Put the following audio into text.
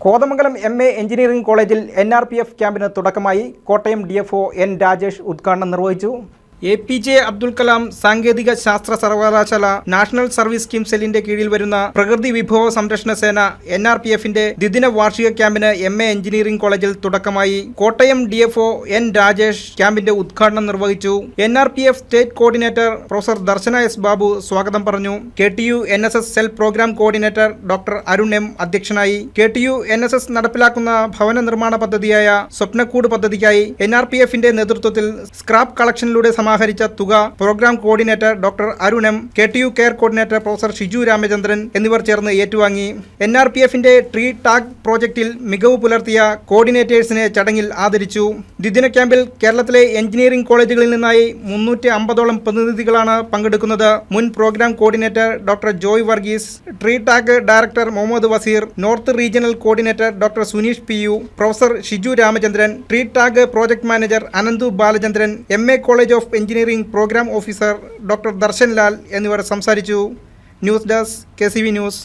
Kothamangalam MA engineering കോളേജിൽ NRPF ക്യാമ്പിന് തുടക്കമായി. കോട്ടയം DFO N രാജേഷ് ഉദ്ഘാടനം നിർവഹിച്ചു. APJ അബ്ദുൽ കലാം സാങ്കേതിക ശാസ്ത്ര സർവകലാശാല നാഷണൽ സർവീസ് സ്കീം സെല്ലിന്റെ കീഴിൽ വരുന്ന പ്രകൃതി വിഭവ സംരക്ഷണ സേന NRPFന്റെ ദ്വിദിന വാർഷിക ക്യാമ്പിന് MA എഞ്ചിനീയറിംഗ് കോളേജിൽ തുടക്കമായി. കോട്ടയം DFO N രാജേഷ് ക്യാമ്പിന്റെ ഉദ്ഘാടനം നിർവഹിച്ചു. NRPF state coordinator professor Darshana S Babu സ്വാഗതം പറഞ്ഞു. KTU NSS cell programme coordinator doctor Arun M അധ്യക്ഷനായി. KTU NSS നടപ്പിലാക്കുന്ന ഭവന നിർമ്മാണ പദ്ധതിയായ സ്വപ്നക്കൂട് പദ്ധതിക്കായി NRPFന്റെ നേതൃത്വത്തിൽ സ്ക്രാപ്പ് കളക്ഷനിലൂടെ സമാഹരിച്ച തുക programme coordinator doctor Arun M, KTU care coordinator professor Shiju Ramachandran എന്നിവർ ചേർന്ന് ഏറ്റുവാങ്ങി. NRPFന്റെ ട്രീ ടാഗ് പ്രോജക്റ്റിൽ മികവ് പുലർത്തിയ കോർഡിനേറ്റേഴ്സിനെ ചടങ്ങിൽ ആദരിച്ചു. ദ്വിദിന ക്യാമ്പിൽ കേരളത്തിലെ എഞ്ചിനീയറിംഗ് കോളേജുകളിൽ നിന്നായി 350ഓളം പ്രതിനിധികളാണ് പങ്കെടുക്കുന്നത്. മുൻ programme coordinator doctor Joy Varghese, tree tag director Muhammad Vazeer, north regional coordinator doctor Suneesh PU, professor Shiju Ramachandran, tree tag project manager Ananthu Balachandran, MA college of engineering programme officer doctor Darshan Lal എന്നിവർ സംസാരിച്ചു. News desk KCV news.